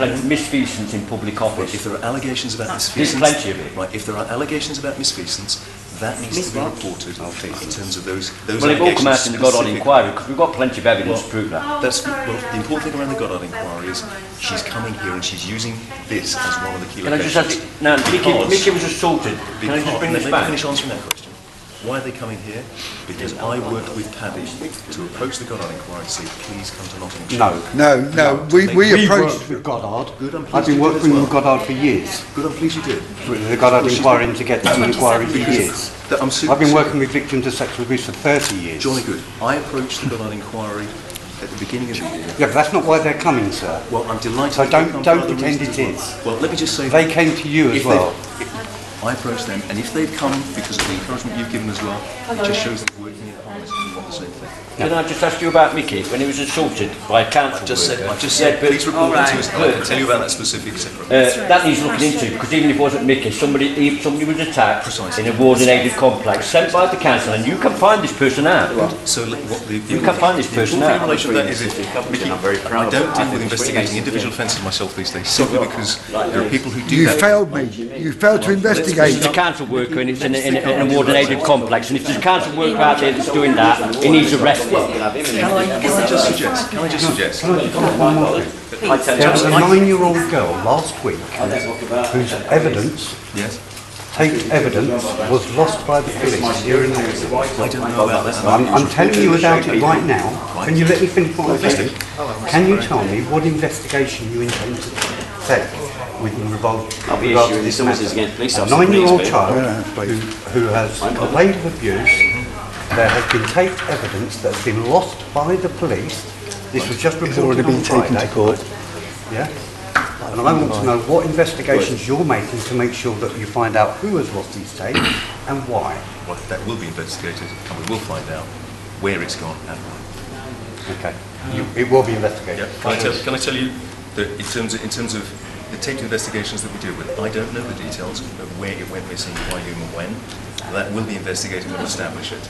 plenty of misfeasance in public office. If there are allegations about misfeasance, there's plenty of it. Right. If there are allegations about misfeasance, that needs to be reported in terms of those. Well, they've all come out in the Goddard inquiry because we've got plenty of evidence to prove that. The important thing around the Goddard inquiry is she's coming here and she's using this as one of the key locations. Can I just ask? Now, Mickey was assaulted. Can I just bring this back? Finish answering that question. Why are they coming here? Because I worked with Paddy to approach the Goddard inquiry to say, please come to Nottingham. No. We approached with Goddard. Good, I've been working with Goddard for years. Good, I'm pleased you did. With the Goddard inquiry and to get to the inquiry for years. I've been working with victims of sexual abuse for 30 years. Johnny Good, I approached the Goddard inquiry at the beginning of the year. Yeah, but that's not why they're coming, sir. Well, I'm delighted. So don't pretend it is. Well, let me just say... They came to you as well. I approached them, and if they've come because of the encouragement you've given as well, it just shows that we're working in harness and we want the same thing. Can I just ask you about Mickey when he was assaulted by a council worker? I've just said, please report it to us. I can tell you about that specific separately. That needs looking into, because even if it wasn't Mickey, somebody was attacked in a ward-enabled complex sent by the council, and you can find this person out. So you can find this person out. The relation to that is Mickey, I don't deal with investigating individual offences myself these days, simply because there are people who do that. You failed me. You failed to investigate. It's a council worker and it's in a ward-enabled complex, and if there's a council worker out there that's doing that, he needs arrested. Can I just suggest? Can I just one more thing? There was a 9-year-old girl last week whose evidence, taped evidence, was lost by the police here in Nottingham. I don't know about that. I'm telling you about it right now. Can you let me finish what I'm saying? Can you tell me what investigation you intend to take with regard to this matter? A 9-year-old child who has complained of abuse. There has been taped evidence that has been lost by the police. This was just reported on Friday. To court. Yeah. And I want to know what investigations you're making to make sure that you find out who has lost these tapes and why. Well, that will be investigated, and we will find out where it's gone and why. Okay. It will be investigated. Yeah. Can I tell you that in terms of the taped investigations that we deal with, I don't know the details of where it went missing, by whom and when. That will be investigated and establish it.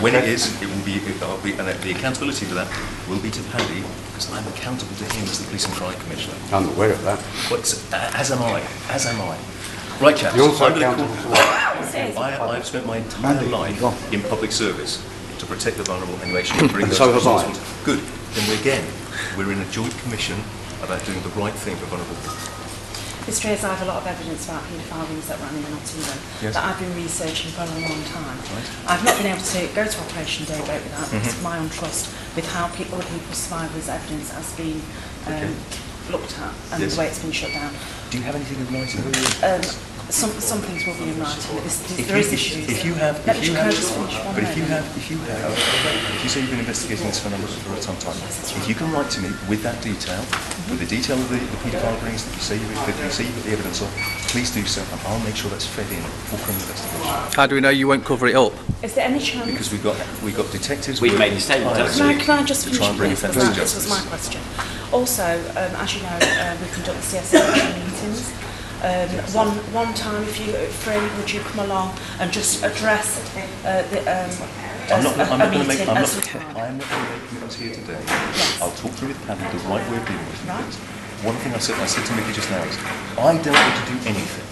When it is, it will be, and the accountability for that will be to Paddy, because I'm accountable to him as the Police and Crime Commissioner. I'm aware of that. But as am I. Right, chaps. You're also accountable to what? I've spent my entire life in public service to protect the vulnerable and make sure we bring those so have I. Good. Then we're in a joint commission about doing the right thing for vulnerable people. Mr. Ayres, I have a lot of evidence about paedophile rings that ran in Nottingham that I've been researching for a long time. Right. I've not been able to go to Operation Daybreak with that because of my own trust with how other people's survivors' evidence has been looked at and the way it's been shut down. Do you have anything in writing? Some things will be in writing, but there is issues. If you say you've been investigating this for some time, if you can write to me with that detail, with the detail of the paedophile rings that you say you've got the evidence of, please do so, and I'll make sure that's fed in for criminal investigation. How do we know you won't cover it up? Is there any chance? Because we've got detectives. We've made a statement. Can I just finish with this? This was my question. Also, as you know, we conduct the CSA meetings. One time, if you're free, would you come along and just address I'm not going to make commitments here today. Yes. I'll talk through with Paddy the right way of dealing with things. One thing I said to Mickey just now is, I don't want to do anything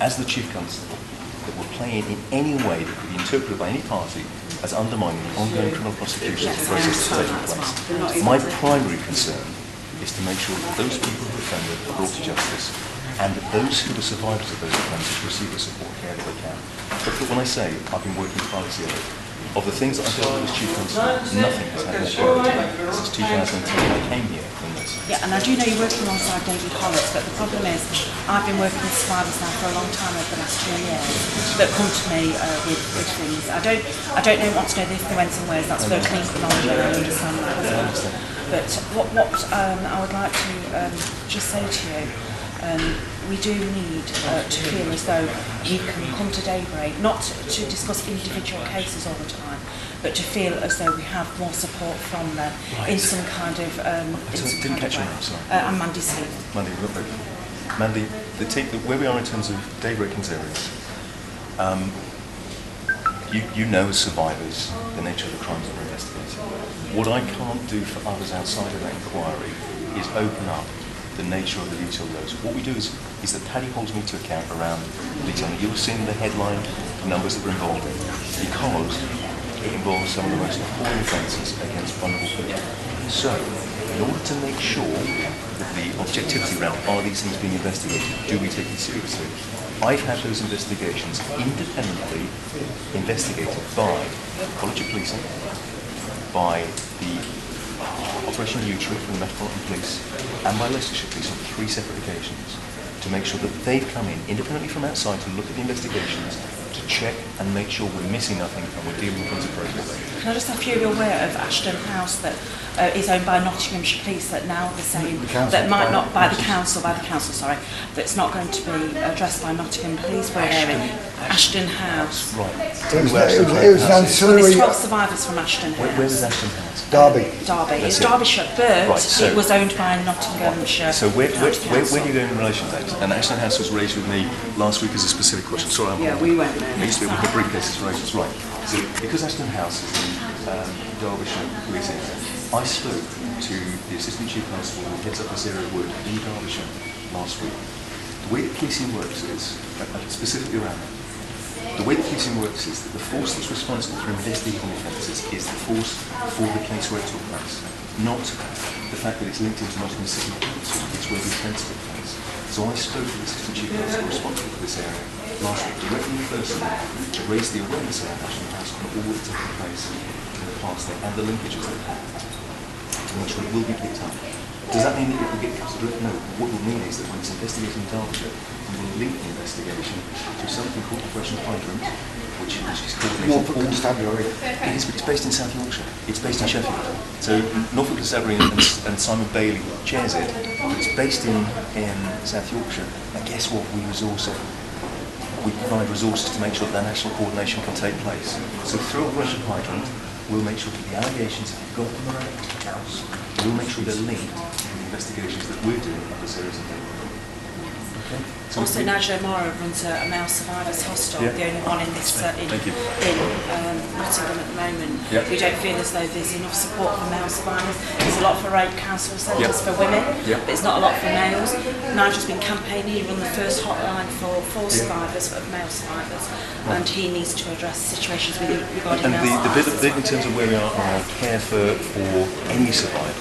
as the Chief Constable that will play in any way that could be interpreted by any party as undermining the ongoing criminal prosecution process that's taking place. My primary concern is to make sure that those people who offended are brought to justice, and that those who are survivors of those offences receive the support care that they can. But when I say I've been working with policy of the things that I've dealt with as Chief Constable, nothing has happened since 2010 when I came here from this. Yeah, and I do know you're working alongside David Hollis, but the problem is I've been working with survivors now for a long time over the last 2 years that come to me with things. I don't know want to know the if, the whens and wheres, that's virtually chronology, I understand that as well. But what I would like to just say to you, we do need to feel as though we can come to Daybreak, not to discuss individual cases all the time, but to feel as though we have more support from them in some kind of didn't catch your name, sorry. I'm Mandy Stephen. Mandy, where we are in terms of Daybreak and areas, you know as survivors the nature of the crimes that we're investigating. What I can't do for others outside of that inquiry is open up the nature of the detail of those. What we do is that Paddy holds me to account around the detail. You'll see in the headline numbers that were involved because it involves some of the most appalling offences against vulnerable people. So, in order to make sure that the objectivity around are these things being investigated, do we take it seriously, I've had those investigations independently investigated by College of Policing, by the Operation Neutral from the Metropolitan Police, and by Leicestershire Police on 3 separate occasions to make sure that they've come in independently from outside to look at the investigations, to check and make sure we're missing nothing and we're dealing with things appropriately. Can I just have you aware of Ashton House that is owned by Nottinghamshire Police that now they're saying that might not by the council, sorry, that's not going to be addressed by Nottingham Police where they're in Ashton House. Right. It was an ancillary. There's 12 survivors from Ashton House. Where was Ashton House? Derby. It's Derbyshire, but Right, so- it was owned by Nottinghamshire. So where County do Council. you go in relation to that? And Ashton House was raised with me last week as a specific question. Sorry, I'm Yeah, we went there. I used to be with the briefcases raised. Right. So because Ashton House is in Derbyshire Police area, I spoke to the Assistant Chief Constable who heads up this area of work in Derbyshire last week. The way that policing works is, specifically around that, the way that policing works is that the force that's responsible for investigating offences is the force for the place where it took place, not the fact that it's linked into Nottingham City Council, it's where the offence took place. So I spoke to the Assistant Chief Constable responsible for this area last week, directly in person, to raise the awareness of Ashton House on all that's taken place in the past there and the linkages that have happened, to make sure it will be picked up. Does that mean that it will get cut through? No. What it will mean is that when it's investigating Derbyshire, we will link the investigation to something called Operation Hydrant, which is coordinated. Norfolk Constabulary. It is, but it's based in South Yorkshire. It's based in Sheffield. So Norfolk Constabulary and Simon Bailey chairs it, but it's based in South Yorkshire. And guess what? We provide resources to make sure that national coordination can take place. So through Operation Hydrant, we'll make sure that the allegations, if you've got them around the house, we'll make sure they're linked to the investigations that we're doing at this area. Okay? So Also, Nigel O'Mara runs a male survivors hostel, Yeah. the only one in this in Thank you. Nottingham at the moment. Yeah. We don't feel as though there's enough support for male survivors. There's a lot for rape counsel centres Yeah. for women, Yeah. but it's not a lot for males. Nigel's been campaigning, he run the first hotline for survivors, of male survivors, and he needs to address situations regarding And male the bit survivors. in terms of where we are on our care for any survivor,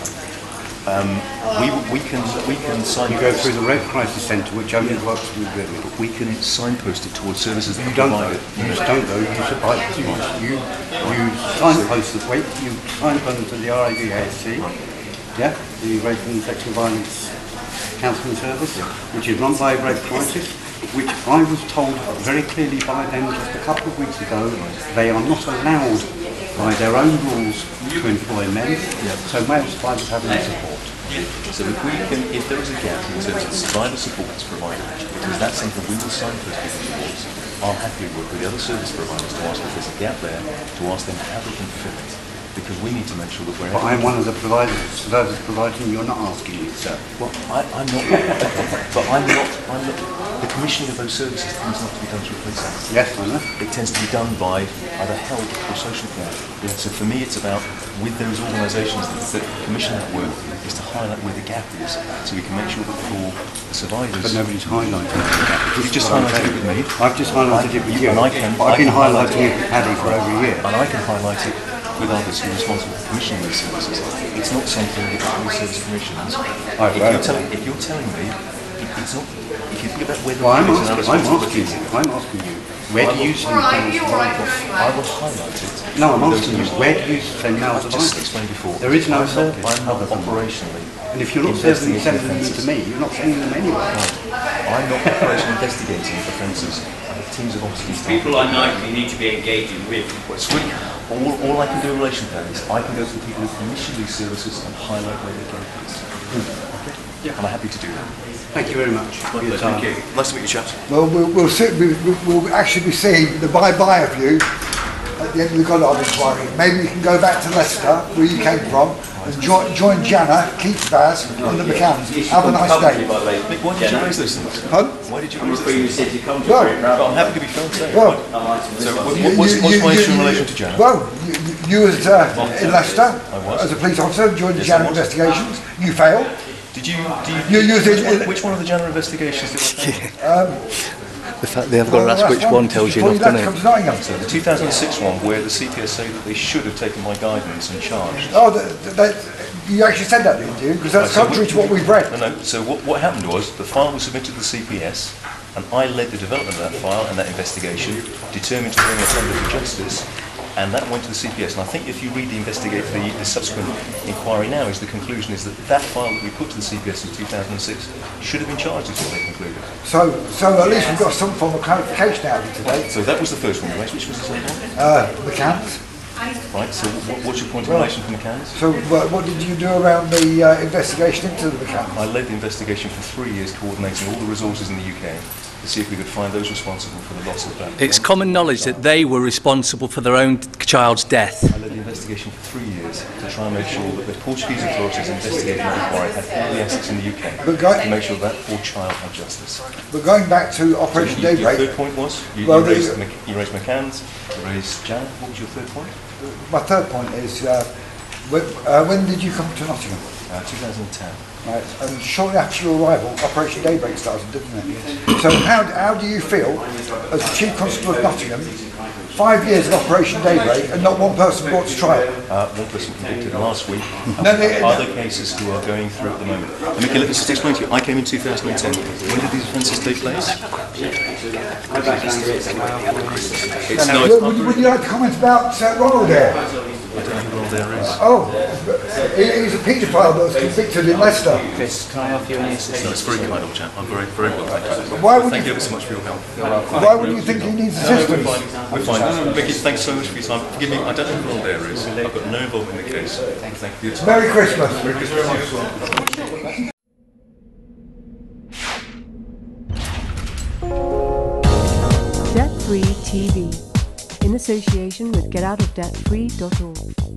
we can sign. You go through the Red Crisis Centre, which only works with women. We can signpost it towards services that You are don't though. provided. You just don't though. You signpost the weight. You signpost to the RAVASC, yeah, the Rape and Sexual Violence Counselling Service, which is run by Red Crisis, which I was told very clearly by them just a couple of weeks ago. They are not allowed by their own rules to employ men, so male survivors have no support. So if there is a gap in terms of survivor support that's provided, because that's something we will signpost people towards, I'll happily work with the other service providers to ask if there's a gap there, to ask them how they can fill it. Because we need to make sure that we're... But I'm one of the service providers and you're not asking me, sir. Well, I'm not... But I'm not... The commissioning of those services tends not to be done through police acts. Yes, I know. It tends to be done by either health or social care. So for me, it's about, with those organisations that commission that work, is to highlight where the gap is, so we can make sure that for the survivors... But nobody's highlighting it. You just highlighted it with me. I've just highlighted it with you. And I can... I've been highlighting it with Paddy for over a year. And I can highlight it with others who are responsible for commissioning these services. It's not something that the police service commissions. If you're telling me, it's not... If you think about where the Well, I'm police and asking you, where do you send male survivors? I will highlight it. No, I'm asking you, where do you send male I've just survivors? explained before. There is no service I'm not other than operationally. And if you're not sending them to me, you're not sending them anywhere. I'm not operationally investigating offences. I have teams of officers. People like Nigel you need to be engaging with. It's really, all I can do in relation to that is I can go to the people who commission these services and highlight where they go. Okay? Yeah. And I'm happy to do that. Thank you very much for your time. Thank you. Nice to meet you, chaps. Well, we'll actually be seeing the bye-bye of you at the end of the Goddard inquiry. Maybe you can go back to Leicester, where you came from, and join Jana, Keith Baz, and the McCanns. Have a nice day. Nick, why did you raise those things? Pardon? Why did you I'm raise afraid you those things? said you come to Well, But I'm happy to be filmed today. Well, So what's my issue in relation to Jana? Well, you was in Leicester was. as a police officer, joined the Yes, Jana I was. investigations. You failed. Which one of the Janner investigations did I take? The fact they have got to ask which one tells you enough, doesn't it? So the 2006 one, where the CPS say that they should have taken my guidance and charged. Oh, you actually said that, didn't you? Because that's contrary to what we've read. No. So what happened was the file was submitted to the CPS, and I led the development of that file and that investigation, determined to bring a offender to justice. And that went to the CPS, and I think if you read the subsequent inquiry now, the conclusion is that that file that we put to the CPS in 2006 should have been charged, is what they concluded. So at least we've got some form of clarification out of it today. So that was the first one, right? Which was the second one? McCann's. Right, so what's your point in relation to McCann's? So what did you do around the investigation into the McCann's? I led the investigation for 3 years, coordinating all the resources in the UK to see if we could find those responsible for the loss of that. It's common knowledge that they were responsible for their own child's death. I led the investigation for 3 years to try and make sure that the Portuguese authorities investigating that inquiry had all the assets in the UK to make sure that poor child had justice. But going back to Operation Daybreak... Your third point was? You raised McCann's, you raised Janner. What was your third point? My third point is, when did you come to Nottingham? 2010. Right, and shortly after your arrival, Operation Daybreak started, didn't it? So how do you feel, as the Chief Constable of Nottingham, 5 years of Operation Daybreak and not one person brought to trial? One person convicted last week. Other cases who are going through at the moment. And Mickey, let me just explain to you. I came in 2010. When did these offences take place? Would you like to comment about Ronald there? I don't know who Ronald there is. Oh, he's a paedophile that was convicted in Leicester. Chris, can I offer you any assistance? No, it's very kind of chap. I'm very, very well, thank you. Thank you ever so much for your help. Why would you think he needs assistance? We're fine. Mickey, thanks so much for your time. Forgive me, I don't know who Ronald there is. I've got no involvement in the case. Thank you. Merry Christmas. Merry Christmas to you as well. Debt Free TV, in association with GetOutOfDebtFree.org.